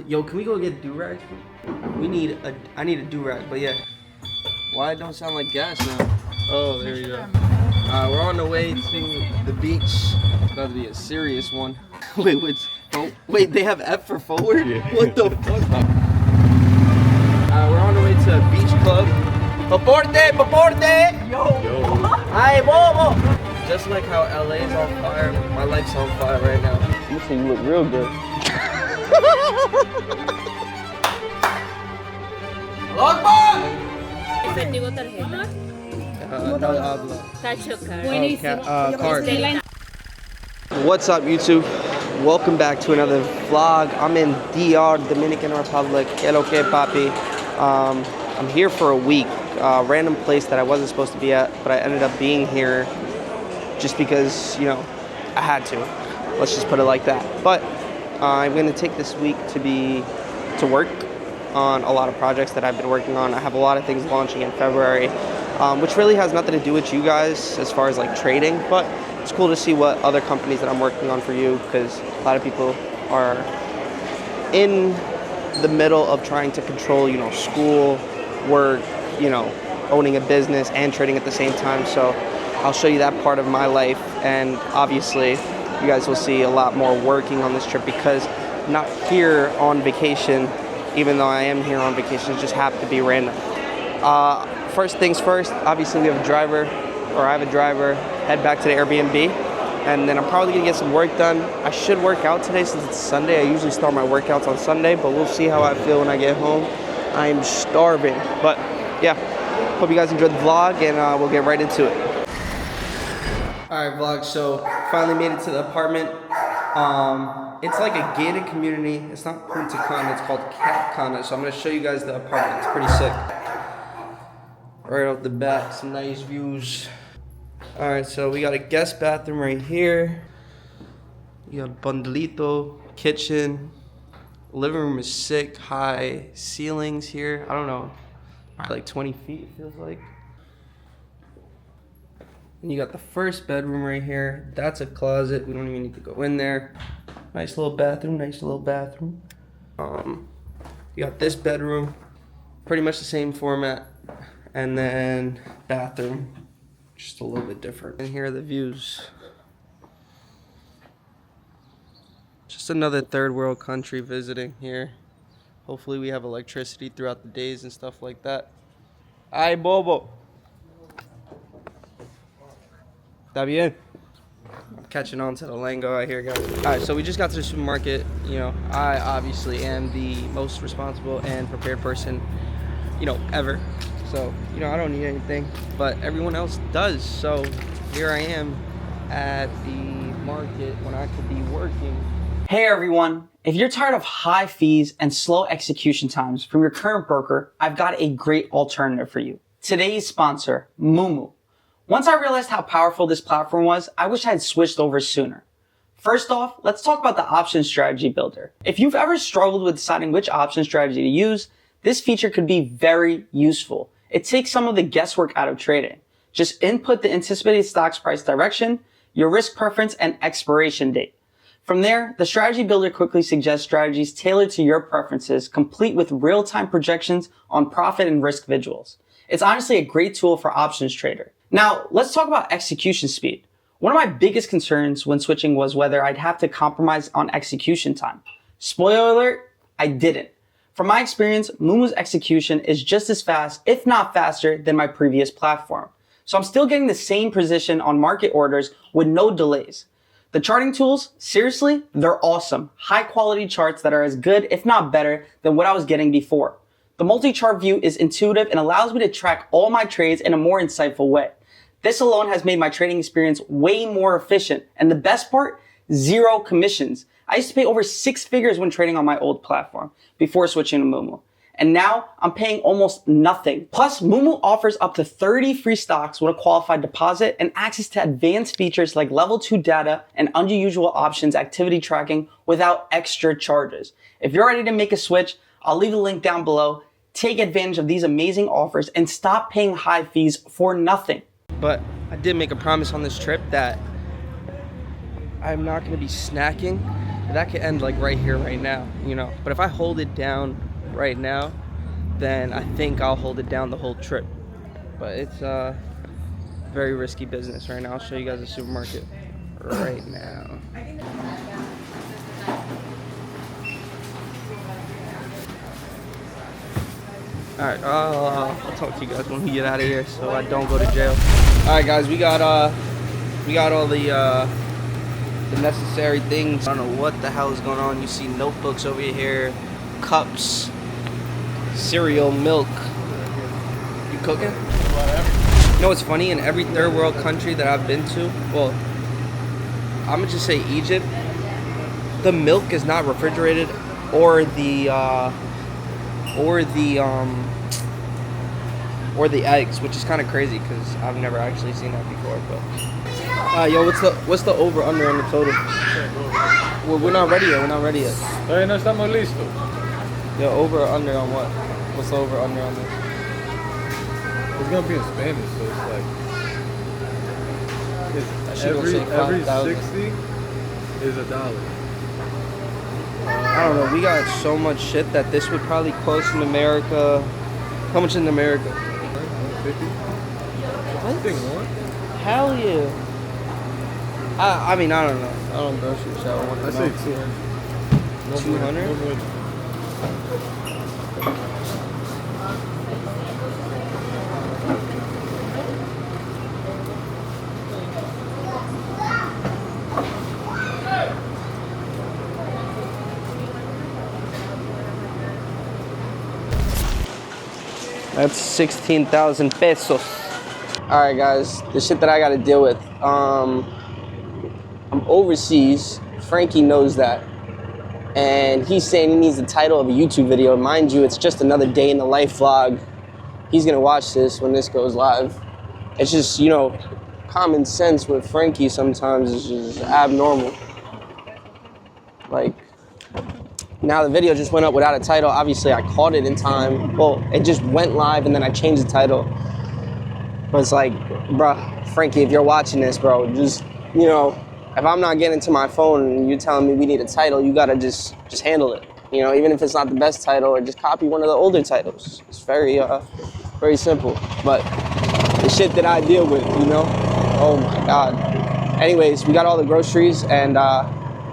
Yo, can we go get do-rags? I need a do-rag, but yeah. Why it don't sound like gas now? Oh, there we go. We're on the way to the beach. It's about to be a serious one. Wait, they have F for forward? Yeah. What the fuck? We're on the way to a beach club. Paporte! Yo! Ay, bobo! Just like how LA is on fire, my life's on fire right now. You say you look real good. Efectivo tarjeta. No hablo. Cash card. Card. What's up, YouTube? Welcome back to another vlog. I'm in DR, Dominican Republic. Que lo que, papi? I'm here for a week. Random place that I wasn't supposed to be at, but I ended up being here just because, you know, I had to. Let's just put it like that. But I'm gonna take this week to work on a lot of projects that I've been working on. I have a lot of things launching in February, which really has nothing to do with you guys as far as like trading, but it's cool to see what other companies that I'm working on for you, because a lot of people are in the middle of trying to control, you know, school, work, you know, owning a business and trading at the same time. So I'll show you that part of my life, and obviously you guys will see a lot more working on this trip because I'm not here on vacation, even though I am here on vacation. It just happened to be random. First things first, obviously we have a driver, or I have a driver, head back to the Airbnb, and then I'm probably gonna get some work done. I should work out today since it's Sunday. I usually start my workouts on Sunday, but we'll see how I feel when I get home. I'm starving, but yeah, hope you guys enjoyed the vlog, and we'll get right into it. All right, vlog, so finally made it to the apartment. It's like a gated community. It's not Punta Cana, it's called Cap Cana. So I'm gonna show you guys the apartment. It's pretty sick. Right off the bat, some nice views. All right, so we got a guest bathroom right here. You got a bundlito, kitchen. Living room is sick, high ceilings here. I don't know, probably like 20 feet it feels like. And you got the first bedroom right here. That's a closet. We don't even need to go in there. Nice little bathroom, nice little bathroom. You got this bedroom, pretty much the same format. And then bathroom, just a little bit different. And here are the views. Just another third world country visiting here. Hopefully we have electricity throughout the days and stuff like that. Ay, bobo. Está bien? I'm catching on to the lingo out here, guys. All right, so we just got to the supermarket. You know, I obviously am the most responsible and prepared person, you know, ever. So, you know, I don't need anything, but everyone else does. So here I am at the market when I could be working. Hey everyone, if you're tired of high fees and slow execution times from your current broker, I've got a great alternative for you. Today's sponsor, Moomoo. Once I realized how powerful this platform was, I wish I had switched over sooner. First off, let's talk about the option strategy builder. If you've ever struggled with deciding which option strategy to use, this feature could be very useful. It takes some of the guesswork out of trading. Just input the anticipated stock's price direction, your risk preference, and expiration date. From there, the strategy builder quickly suggests strategies tailored to your preferences, complete with real-time projections on profit and risk visuals. It's honestly a great tool for options trader. Now, let's talk about execution speed. One of my biggest concerns when switching was whether I'd have to compromise on execution time. Spoiler alert, I didn't. From my experience, Moomoo's execution is just as fast, if not faster, than my previous platform. So I'm still getting the same precision on market orders with no delays. The charting tools, seriously, they're awesome. High quality charts that are as good, if not better, than what I was getting before. The multi-chart view is intuitive and allows me to track all my trades in a more insightful way. This alone has made my trading experience way more efficient. And the best part, zero commissions. I used to pay over 6 figures when trading on my old platform before switching to Moomoo. And now I'm paying almost nothing. Plus, Moomoo offers up to 30 free stocks with a qualified deposit and access to advanced features like level 2 data and unusual options activity tracking without extra charges. If you're ready to make a switch, I'll leave a link down below. Take advantage of these amazing offers and stop paying high fees for nothing. But I did make a promise on this trip that I'm not going to be snacking that could end like right here, right now, you know. But if I hold it down right now, then I think I'll hold it down the whole trip. But it's very risky business right now. I'll show you guys the supermarket right now. All right, I'll talk to you guys when we get out of here, so I don't go to jail. All right, guys, we got all the necessary things. I don't know what the hell is going on. You see notebooks over here, cups, cereal, milk. You cooking? You know what's funny? In every third world country that I've been to, well, I'm gonna just say Egypt, the milk is not refrigerated, or the eggs, which is kind of crazy because I've never actually seen that before. But yo, what's the over under on the total? Well, we're not ready yet. No estamos listos. Yo, over or under on what? What's the over under on this? It's gonna be in Spanish, so it's like every 60 is $1. I don't know. We got so much shit that this would probably cost in America. How much in America? 150. What? I think more. Hell yeah. I mean, I don't know. I don't grocery shop. I say 200. 200? That's 16,000 pesos. All right, guys, the shit that I got to deal with. I'm overseas. Frankie knows that. And he's saying he needs the title of a YouTube video. Mind you, it's just another day in the life vlog. He's gonna watch this when this goes live. It's just, you know, common sense with Frankie sometimes is just abnormal. Like, now the video just went up without a title. Obviously, I caught it in time. Well, it just went live and then I changed the title. But it's like, bruh, Frankie, if you're watching this, bro, just, you know, if I'm not getting to my phone and you're telling me we need a title, you gotta just handle it. You know, even if it's not the best title, or just copy one of the older titles. It's very simple. But the shit that I deal with, you know, oh my God. Anyways, we got all the groceries and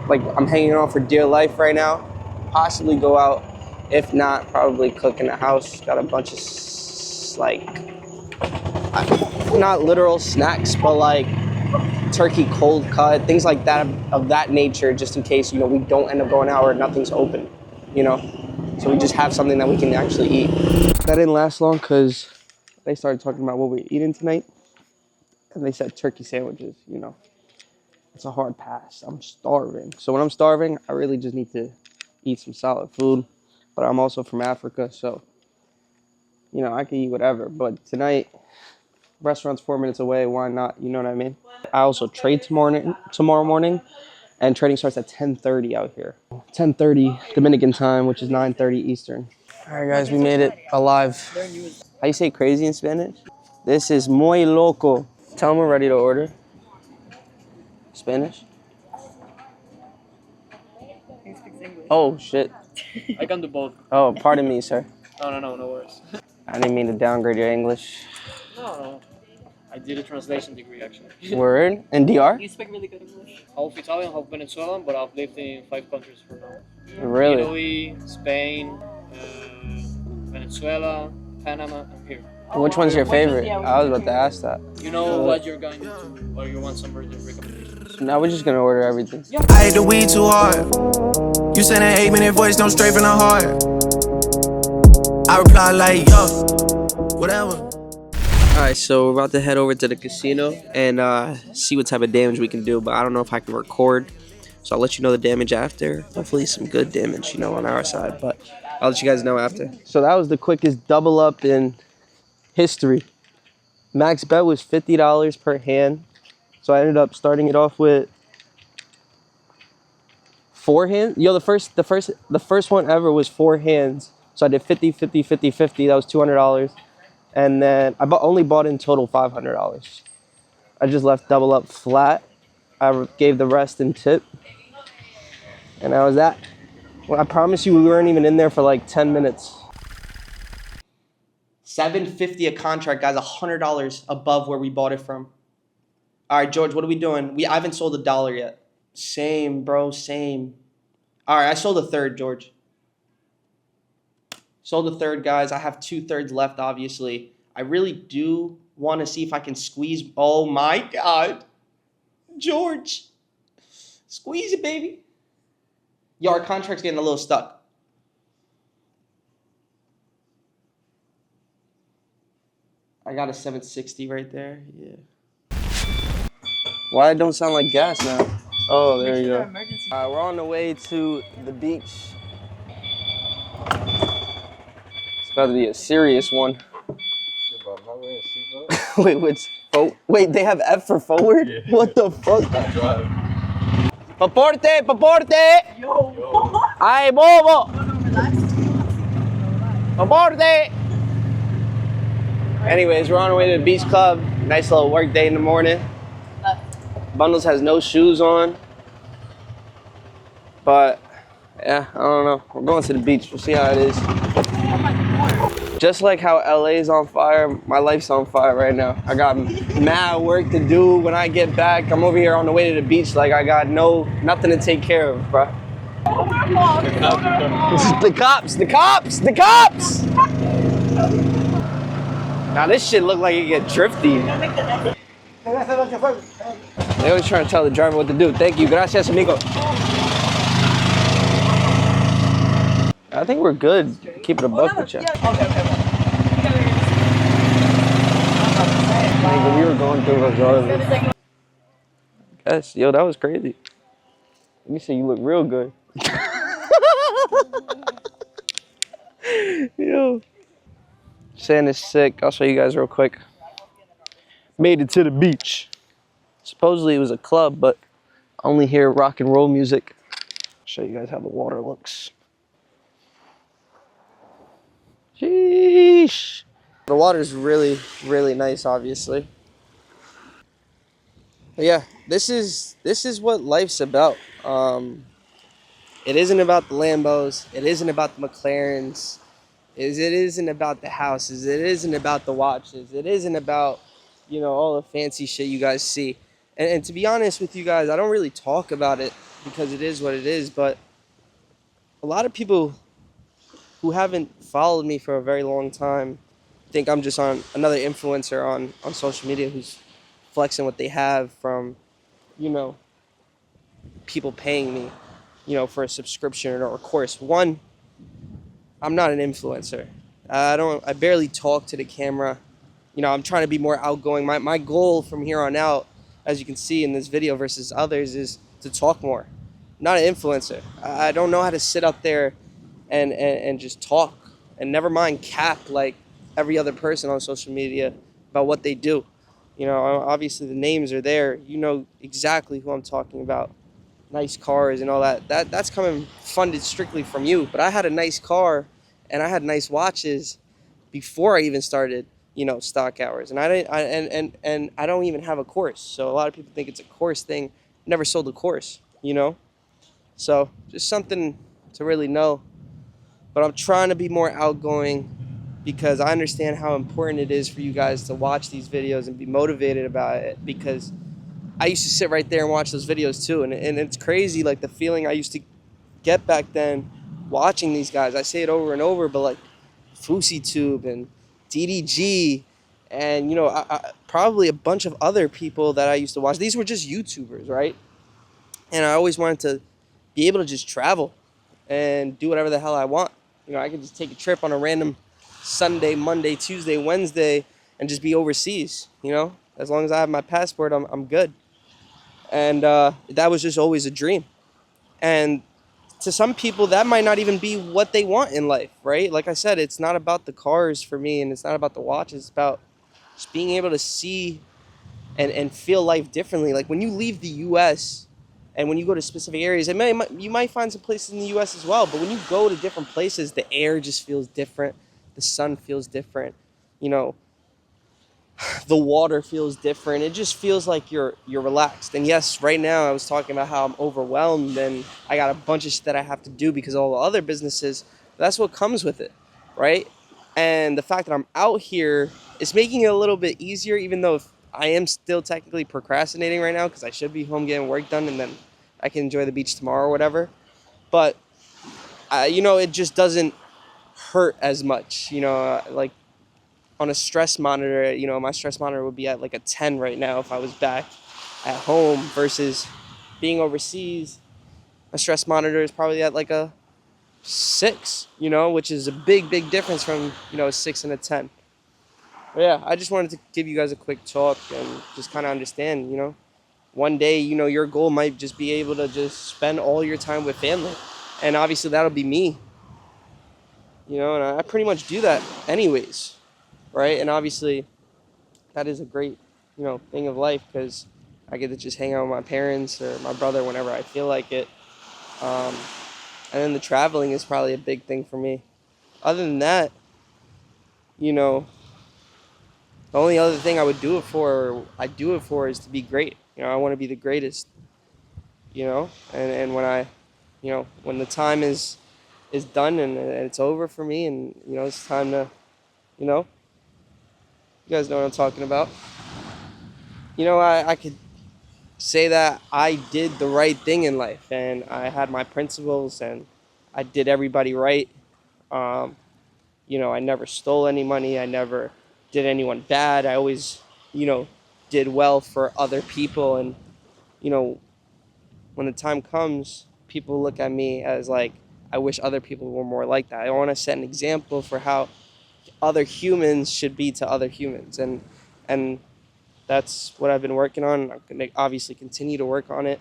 like I'm hanging on for dear life right now. Possibly go out. If not, probably cook in the house. Got a bunch of like, not literal snacks, but like turkey cold cut, things like that of that nature, just in case, you know, we don't end up going out or nothing's open, you know. So we just have something that we can actually eat. That didn't last long because they started talking about what we're eating tonight, and they said turkey sandwiches. You know, it's a hard pass. I'm starving. So when I'm starving, I really just need to eat some solid food. But I'm also from Africa, so, you know, I can eat whatever. But tonight, restaurant's 4 minutes away. Why not? You know what I mean? I also trade tomorrow morning, and trading starts at 10:30 out here. 10:30 Dominican time, which is 9:30 Eastern. All right, guys, we made it alive. How you say crazy in Spanish? This is muy loco. Tell them we're ready to order. Spanish? He speaks English. Oh, shit. I can do both. Oh, pardon me, sir. No worries. I didn't mean to downgrade your English. No. I did a translation degree, actually. Word? In DR? You speak really good English. Half Italian, half Venezuelan, but I've lived in 5 countries for now. Really? Italy, Spain, Venezuela, Panama, and here. Which one's your favorite? I was about to ask that. You know what you're going to, or you want some recommendations? Now we're just gonna order everything. I hate the weed too hard. You send an 8-minute voice, don't straight from the heart. I reply like, yo, whatever. Alright, so we're about to head over to the casino and see what type of damage we can do, but I don't know if I can record, so I'll let you know the damage after. Hopefully some good damage, you know, on our side, but I'll let you guys know after. So that was the quickest double up in history. Max bet was $50 per hand, so I ended up starting it off with 4 hands. Yo, the first one ever was 4 hands, so I did 50, 50, 50, 50. That was $200. And then I only bought in total $500. I just left double up flat. I gave the rest in tip. And how was that? Well, I promise you we weren't even in there for like 10 minutes. $750 a contract, guys, $100 above where we bought it from. All right, George, what are we doing? I haven't sold $1 yet. Same, bro, same. All right, I sold a third, George. Sold a third, guys. I have 2/3 left, obviously. I really do want to see if I can squeeze. Oh, my God. George. Squeeze it, baby. Yo, our contract's getting a little stuck. I got a 760 right there. Yeah. Why it don't sound like gas now? Oh, there you go. We're on the way to the beach. It's about to be a serious one. Wait, which? Wait, they have F for forward? Yeah. What the fuck? Paporte, paporte! Yo! Ay, bobo! Paporte! Anyways, we're on our way to the beach club. Nice little work day in the morning. Bundles has no shoes on. But, yeah, I don't know. We're going to the beach. We'll see how it is. Just like how LA is on fire, my life's on fire right now. I got mad work to do when I get back. I'm over here on the way to the beach like I got nothing to take care of, bro. The cops! Now this shit look like it get drifty. They always trying to tell the driver what to do. Thank you. Gracias, amigo. I think we're good. Keep it a buck with you. Nigga, we were going through regardless. Yes, yo, that was crazy. Let me see, you look real good. Yo. Sand is sick. I'll show you guys real quick. Made it to the beach. Supposedly it was a club, but I only hear rock and roll music. Show you guys how the water looks. Sheesh. The water's really, really nice, obviously. But yeah, this is what life's about. It isn't about the Lambos. It isn't about the McLarens. It isn't about the houses. It isn't about the watches. It isn't about, you know, all the fancy shit you guys see. And to be honest with you guys, I don't really talk about it because it is what it is. But a lot of people who haven't followed me for a very long time think I'm just on another influencer on social media who's flexing what they have from, you know, people paying me, you know, for a subscription or a course. One, I'm not an influencer. I barely talk to the camera. You know, I'm trying to be more outgoing. My goal from here on out, as you can see in this video versus others, is to talk more. I'm not an influencer. I don't know how to sit up there and just talk, and never mind cap like every other person on social media about what they do. You know, obviously the names are there. You know exactly who I'm talking about. Nice cars and all that. That's coming funded strictly from you. But I had a nice car and I had nice watches before I even started, you know, StockHours. And I don't even have a course. So a lot of people think it's a course thing. Never sold a course, you know. So just something to really know. But I'm trying to be more outgoing because I understand how important it is for you guys to watch these videos and be motivated about it, because I used to sit right there and watch those videos too. And it's crazy, like the feeling I used to get back then watching these guys. I say it over and over, but like FouseyTube and DDG and, you know, I probably a bunch of other people that I used to watch. These were just YouTubers, right? And I always wanted to be able to just travel and do whatever the hell I want. You know, I could just take a trip on a random Sunday, Monday, Tuesday, Wednesday, and just be overseas, you know? As long as I have my passport, I'm good. And that was just always a dream. And to some people, that might not even be what they want in life, right? Like I said, it's not about the cars for me, and it's not about the watches. It's about just being able to see and feel life differently. Like when you leave the U.S., and when you go to specific areas, you might find some places in the U.S. as well, but when you go to different places, the air just feels different. The sun feels different. You know, the water feels different. It just feels like you're relaxed. And yes, right now I was talking about how I'm overwhelmed and I got a bunch of shit that I have to do because of all the other businesses. That's what comes with it, right? And the fact that I'm out here is making it a little bit easier, even though I am still technically procrastinating right now because I should be home getting work done and then I can enjoy the beach tomorrow or whatever. But it just doesn't hurt as much, like on a stress monitor, my stress monitor would be at like a 10 right now if I was back at home versus being overseas. My stress monitor is probably at like a 6, which is a big difference from, a 6 and a 10. But yeah, I just wanted to give you guys a quick talk and just kind of understand, one day, your goal might just be able to just spend all your time with family. And obviously that'll be me, and I pretty much do that anyways, right? And obviously that is a great, thing of life because I get to just hang out with my parents or my brother whenever I feel like it. And then the traveling is probably a big thing for me. Other than that, the only other thing I would do it for, or I do it for, is to be great. I want to be the greatest, and when when the time is done and it's over for me and, it's time to, you guys know what I'm talking about. I could say that I did the right thing in life and I had my principles and I did everybody right. I never stole any money. I never did anyone bad. I always, did well for other people. And, you know, when the time comes, people look at me as like, I wish other people were more like that. I want to set an example for how other humans should be to other humans. And that's what I've been working on. I'm going to obviously continue to work on it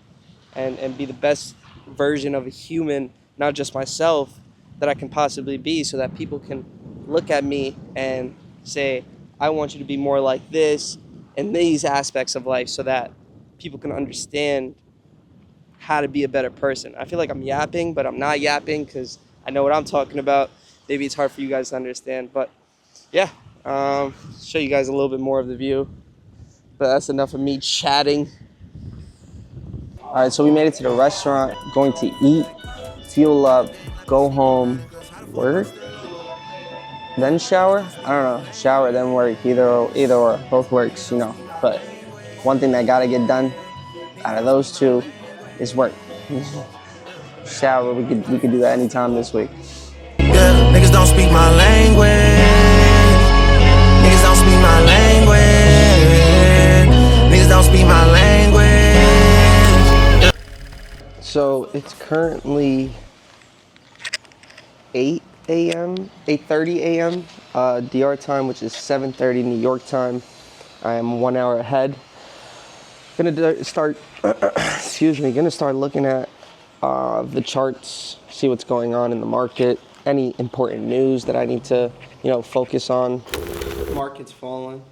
and be the best version of a human, not just myself, that I can possibly be, so that people can look at me and say, I want you to be more like this in these aspects of life, so that people can understand how to be a better person. I feel like I'm yapping, but I'm not yapping because I know what I'm talking about. Maybe it's hard for you guys to understand, but yeah, show you guys a little bit more of the view. But that's enough of me chatting. All right, so we made it to the restaurant, going to eat, fuel up, go home, work, then shower. I don't know, shower then work, either or, both works, But one thing that gotta get done out of those two is work. Shower, we could do that anytime this week. Yeah, niggas don't speak my language. Niggas don't speak my language. Niggas don't speak my language. So it's currently 8 a.m., 8:30 a.m. DR time, which is 7:30 New York time. I am 1 hour ahead. Gonna start, gonna start looking at the charts, see what's going on in the market, any important news that I need to, focus on. Market's falling.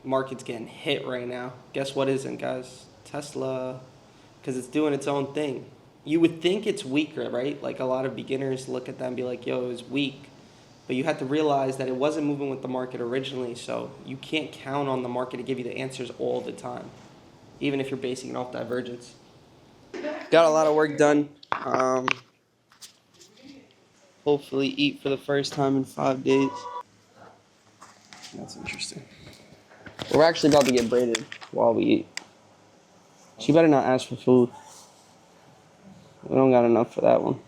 Market's getting hit right now. Guess what isn't, guys? Tesla, because it's doing its own thing. You would think it's weaker, right? Like a lot of beginners look at that and be like, yo, it was weak. But you have to realize that it wasn't moving with the market originally, so you can't count on the market to give you the answers all the time, even if you're basing it off divergence. Got a lot of work done. Hopefully eat for the first time in 5 days. That's interesting. We're actually about to get braided while we eat. She better not ask for food. We don't got enough for that one.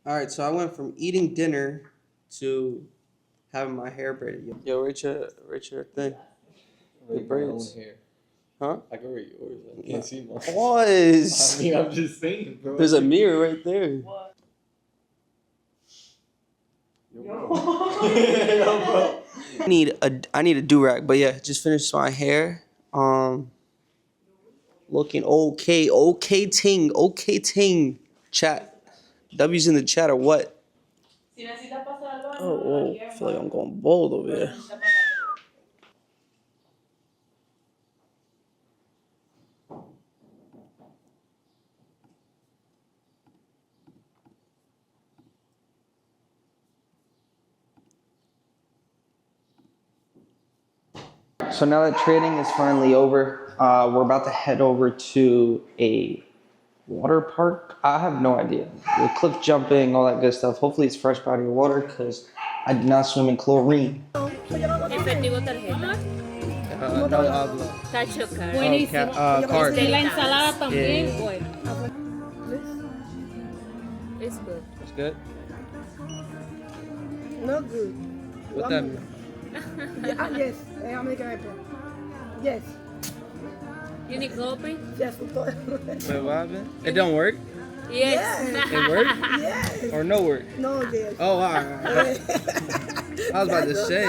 All right, so I went from eating dinner to having my hair braided. Yo, rate your thing. The braids. Hair. Huh? I can rate yours. I can't see mine. Pause. I mean, I'm just saying, bro. There's a mirror right there. What? Yo, bro. I need a do-rag, but yeah, just finished my hair. Looking okay ting. Chat. W's in the chat or what? Oh, I feel like I'm going bold over here. So now that training is finally over, we're about to head over to a water park. I have no idea. The cliff jumping, all that good stuff. Hopefully it's fresh body of water because I do not swim in chlorine. Efectivo tarjeta. No habla. Cacho card. Buenísimo. Card. Y la ensalada también. Yeah. Bueno. It's good. It's good. Not good. What that mean? Yes, American apple. Yes, You need coffee? yes. Wait, what happened? It don't work? Yes. It work? Yes. Or no work? No, yes. Oh, wow. I was about to say.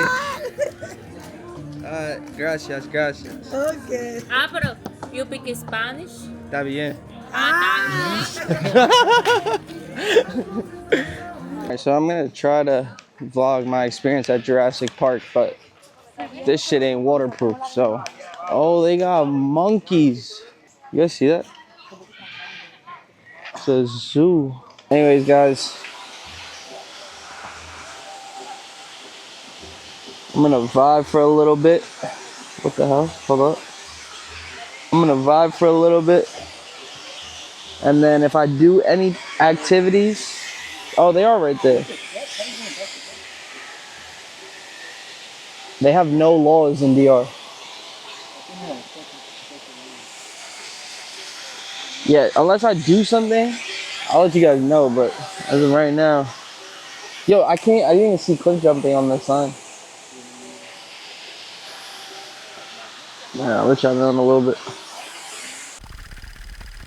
Gracias, gracias. Okay. Ah, pero you speak Spanish? Está bien. Alright, so I'm gonna try to vlog my experience at Jurassic Park, but this shit ain't waterproof, so. Oh, they got monkeys. You guys see that? It's a zoo. Anyways, guys, I'm gonna vibe for a little bit. What the hell? Hold up. I'm gonna vibe for a little bit. And then if I do any activities, oh, they are right there. They have no laws in DR. Yeah, unless I do something, I'll let you guys know, but as of right now. Yo, I didn't even see cliff jumping on the sign. Yeah, I'll let y'all know in a little bit.